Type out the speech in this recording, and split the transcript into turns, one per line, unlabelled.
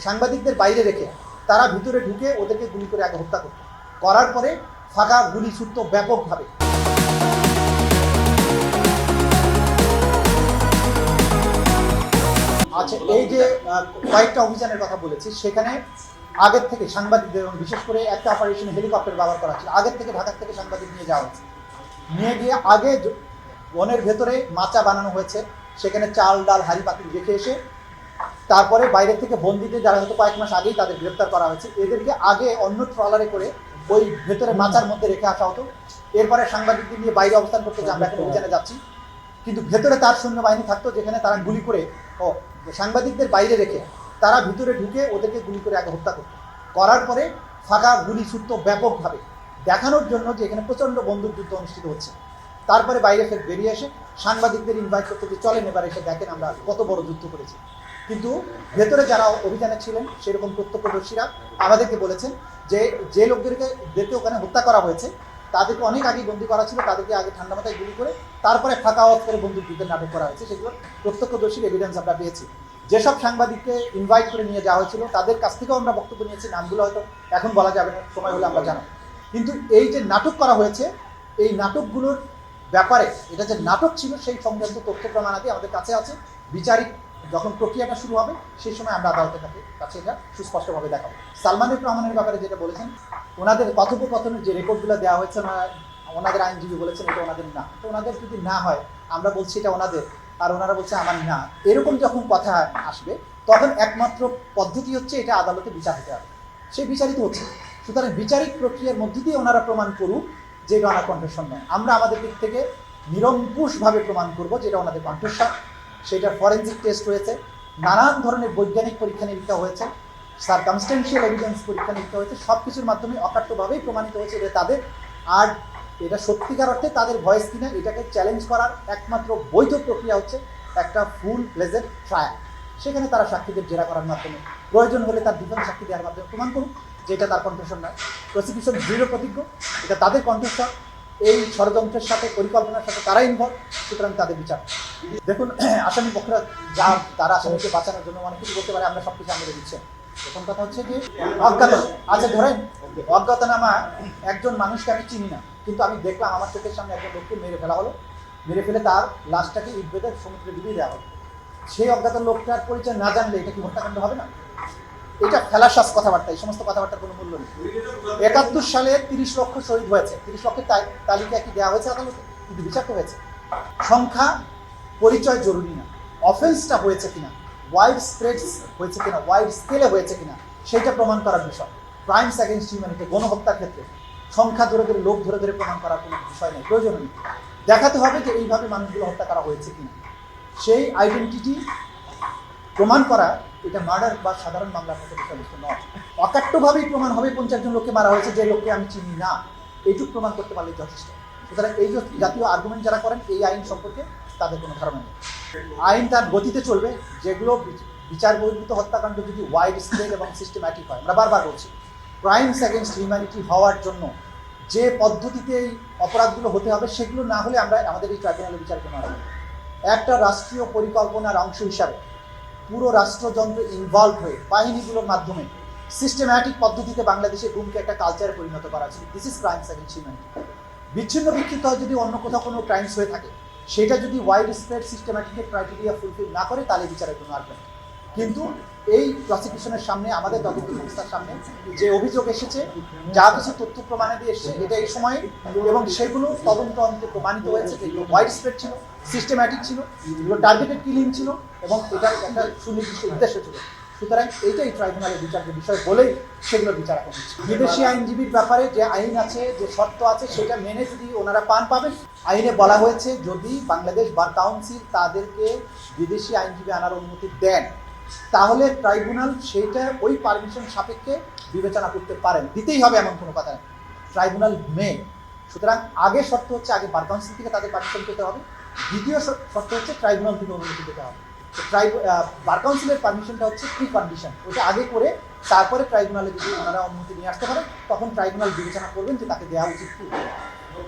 সাংবাদিকদের বাইরে রেখে তারা ভিতরে ঢুকে ওদেরকে গুলি করে আগে হত্যা করত, করার পরে ফাঁকা গুলি ছুটত ব্যাপকভাবে। আচ্ছা, এই যে কয়েকটা অভিযানের কথা বলেছি, সেখানে আগের থেকে সাংবাদিকদের এবং বিশেষ করে একটা অপারেশন হেলিকপ্টার ব্যবহার করা ছিল। আগের থেকে ঢাকার থেকে সাংবাদিক নিয়ে যাওয়া হয়েছে, নিয়ে গিয়ে আগে বনের ভেতরে মাচা বানানো হয়েছে, সেখানে চাল ডাল হাঁড়ি পাতিল রেখে এসে তারপরে বাইরে থেকে বন্দীদের যারা হয়তো কয়েক মাস আগেই তাদের গ্রেপ্তার করা হয়েছে, এদেরকে আগে অন্য ট্রলারে করে ওই ভেতরে মাচার মধ্যে রেখে আসা হতো। এরপরে সাংবাদিকদের নিয়ে বাইরে অবস্থান করতে, যে আমরা এখন অভিযানে যাচ্ছি, কিন্তু ভেতরে তার সৈন্যবাহিনী থাকতো, যেখানে তারা গুলি করে সাংবাদিকদের বাইরে রেখে তারা ভিতরে ঢুকে ওদেরকে গুলি করে আগে হত্যা করত, করার পরে ফাঁকা গুলি ছুটত ব্যাপকভাবে, দেখানোর জন্য যে এখানে প্রচণ্ড বন্দুকযুদ্ধ অনুষ্ঠিত হচ্ছে। তারপরে বাইরে ফের বেরিয়ে এসে সাংবাদিকদের ইনভাইট করতে, যে চলেন এবার এসে দেখেন আমরা কত বড় যুদ্ধ করেছি। কিন্তু ভেতরে যারা অভিযানে ছিলেন সেরকম প্রত্যক্ষদর্শীরা আমাদেরকে বলেছেন যে যে লোকদেরকে ওখানে হত্যা করা হয়েছে তাদেরকে অনেক আগেই বন্দী করা ছিল, তাদেরকে আগে ঠান্ডা মাথায় গুলি করে তারপরে ফাঁকা আওয়াজ করে বন্দুকযুদ্ধের নাটক করা হয়েছে। সেগুলো প্রত্যক্ষদর্শীর এভিডেন্স আমরা পেয়েছি। যেসব সাংবাদিককে ইনভাইট করে নিয়ে যাওয়া হয়েছিল তাদের কাছ থেকেও আমরা বক্তব্য নিয়েছি, নামগুলো হয়তো এখন বলা যাবে না, সময় হলে আমরা জানাবো। কিন্তু এই যে নাটক করা হয়েছে, এই নাটকগুলোর ব্যাপারে এটা যে নাটক ছিল সেই সংক্রান্ত তথ্য প্রমাণাদি আমাদের কাছে আছে। বিচারিক যখন প্রক্রিয়াটা শুরু হবে সেই সময় আমরা আদালতের কাছে এটা সুস্পষ্টভাবে দেখাবো। সালমানের রহমানের ব্যাপারে যেটা বলেছেন, ওনাদের কথোপকথনের যে রেকর্ডগুলো দেওয়া হয়েছে, ওনাদের আইনজীবী বলেছেন এটা ওনাদের না। তো ওনাদের যদি না হয়, আমরা বলছি এটা ওনাদের, আর ওনারা বলছে আমার না, এরকম যখন কথা আসবে তখন একমাত্র পদ্ধতি হচ্ছে এটা আদালতে বিচার হতে হবে, সে বিচারিত হচ্ছে। সুতরাং বিচারিক প্রক্রিয়ার মধ্য দিয়ে ওনারা প্রমাণ করুক যে এটা ওনার কণ্ঠস্বর নয়। আমরা আমাদের দিক থেকে নিরঙ্কুশভাবে প্রমাণ করব যে এটা ওনাদের কণ্ঠস্বর। সেটার ফরেনজিক টেস্ট হয়েছে, নানান ধরনের বৈজ্ঞানিক পরীক্ষা নিরীক্ষা হয়েছে, সার্কামস্টেন্সিয়াল এভিডেন্স পরীক্ষা নিরীক্ষা হয়েছে, সব কিছুর মাধ্যমে অকাট্যভাবেই প্রমাণিত হয়েছে যে তাদের। আর এটা সত্যিকার অর্থে তাদের ভয়েস কিনা এটাকে চ্যালেঞ্জ করার একমাত্র বৈধ প্রক্রিয়া হচ্ছে একটা ফুল ফ্লেজেড ট্রায়াল। সেখানে তারা সাক্ষীদের জেরা করার মাধ্যমে, প্রয়োজন হলে তার ডিফেন্স সাক্ষী দেওয়ার মাধ্যমে প্রমাণ করুক যে এটা তার কণ্ঠস্বর নয়। প্রসিকিউশন দৃঢ় প্রতিজ্ঞ এটা তাদের কণ্ঠস্বর, এই ষড়যন্ত্রের সাথে পরিকল্পনার সাথে তারা ইনভলভ, সুতরাং তাদের বিচার। দেখুন, আসামি পক্ষরা যা তারা আসামিকে বাঁচানোর জন্য অনেক কিছু করতে পারে, আমরা সব কিছু আমাদের দিচ্ছি। প্রথম কথা হচ্ছে যে আচ্ছা ধরেন অজ্ঞাতনামা একজন মানুষকে আমি চিনি না, কিন্তু আমি দেখলাম আমার চোখের সামনে একজন লোককে মেরে ফেলা হলো, মেরে ফেলে তার লাশটাকে ইট বেঁধে সমুদ্রে ডুবিয়ে দেওয়া হলো। সেই অজ্ঞাত লোকটার পরিচয় না জানলে এটা কি হত্যাকাণ্ড হবে না? এটা ফেলাশ্বাস কথাবার্তা, এই সমস্ত কথাবার্তার কোনো মূল্য নেই। ৭১ সালে ৩০ লক্ষ শহীদ হয়েছে, ৩০ লক্ষের তালিকা কি দেওয়া হয়েছে আদালতে? কিন্তু বিচার তো হয়েছে। সংখ্যা পরিচয় জরুরি না, অফেন্সটা হয়েছে কিনা, ওয়াইড স্প্রেড হয়েছে কিনা, ওয়াইড স্কেলে হয়েছে কিনা, সেইটা প্রমাণ করার বিষয়। ক্রাইমস অ্যাগেইনস্ট হিউম্যানিটি, গণহত্যার ক্ষেত্রে সংখ্যা ধরে ধরে, লোক ধরে ধরে প্রমাণ করার কোনো বিষয় নেই, প্রয়োজন নেই। দেখাতে হবে যে এইভাবে মানুষগুলো হত্যা করা হয়েছে কিনা, সেই আইডেন্টিটি প্রমাণ করা। এটা মার্ডার বা সাধারণ মামলার মতো বিষয়বস্তু নয়। অকাট্যভাবেই প্রমাণ হবে ৫০ জন লোককে মারা হয়েছে, যে লোককে আমি চিনি না, এইটুকু প্রমাণ করতে পারলে যথেষ্ট। সুতরাং এই যে জাতীয় আর্গুমেন্ট যারা করেন এই আইন সম্পর্কে তাদের কোনো ধারণা নেই। আইন তার গতিতে চলবে। যেগুলো বিচার বহির্ভূত হত্যাকাণ্ড যদি ওয়াইড স্কেল এবং সিস্টেম্যাটিক হয়, আমরা বারবার বলছি, ক্রাইমস অ্যাগেইনস্ট হিউম্যানিটি হওয়ার জন্য যে পদ্ধতিতে এই অপরাধগুলো হতে হবে, সেগুলো না হলে আমরা আমাদের এই ট্রাইব্যুনালে বিচার কেন আসবে? একটা রাষ্ট্রীয় পরিকল্পনার অংশ হিসাবে পুরো রাষ্ট্রযন্ত্র ইনভলভ হয়ে বাহিনীগুলোর মাধ্যমে সিস্টেম্যাটিক পদ্ধতিতে বাংলাদেশের গুমকে একটা কালচারে পরিণত করা ছিল। This is crimes against humanity. বিচ্ছিন্ন বিক্ষিপ্ত হয় যদি অন্য কোথাও কোনো ক্রাইমস হয়ে থাকে, সেটা যদি ওয়াইড স্প্রেড সিস্টেম্যাটিকের ক্রাইটেরিয়া ফুলফিল না করে, তাহলে বিচারের কোনো আর্গুমেন্ট। কিন্তু এই প্রসিকিউশনের সামনে, আমাদের তদন্ত সংস্থার সামনে যে অভিযোগ এসেছে, যা কিছু তথ্য প্রমাণে দিয়ে এসছে, এটা এই সময়ে এবং সেগুলো তদন্ত অন্তে প্রমাণিত হয়েছে যে এগুলো ওয়াইড স্প্রেড ছিল, সিস্টেম্যাটিক ছিল, এগুলো টার্গেটেড কিলিং ছিল এবং এটার একটা সুনির্দিষ্ট উদ্দেশ্য ছিল। সুতরাং এইটাই ট্রাইব্যুনালের বিচার্য বিষয় বলেই সেগুলো বিচার এখন হচ্ছে। বিদেশি আইনজীবীর ব্যাপারে যে আইন আছে, যে শর্ত আছে, সেটা মেনে যদি ওনারা পাবেন। আইনে বলা হয়েছে যদি বাংলাদেশ বার কাউন্সিল তাদেরকে বিদেশি আইনজীবী আনার অনুমতি দেন, তাহলে ট্রাইব্যুনাল সেইটা ওই পারমিশন সাপেক্ষে বিবেচনা করতে পারেন। দিতেই হবে এমন কোনো কথা নেই, ট্রাইব্যুনাল মেন। সুতরাং আগে শর্ত হচ্ছে আগে বার কাউন্সিল থেকে তাদের পারমিশন পেতে হবে, দ্বিতীয় শর্ত হচ্ছে ট্রাইব্যুনাল থেকে অনুমতি পেতে হবে। বার কাউন্সিলের পারমিশনটা হচ্ছে প্রি কন্ডিশন, ওটা আগে করে তারপরে ট্রাইব্যুনালে যদি ওনারা অনুমতি নিয়ে আসতে পারে, তখন ট্রাইব্যুনাল বিবেচনা করবেন যে তাকে দেওয়া উচিত কি।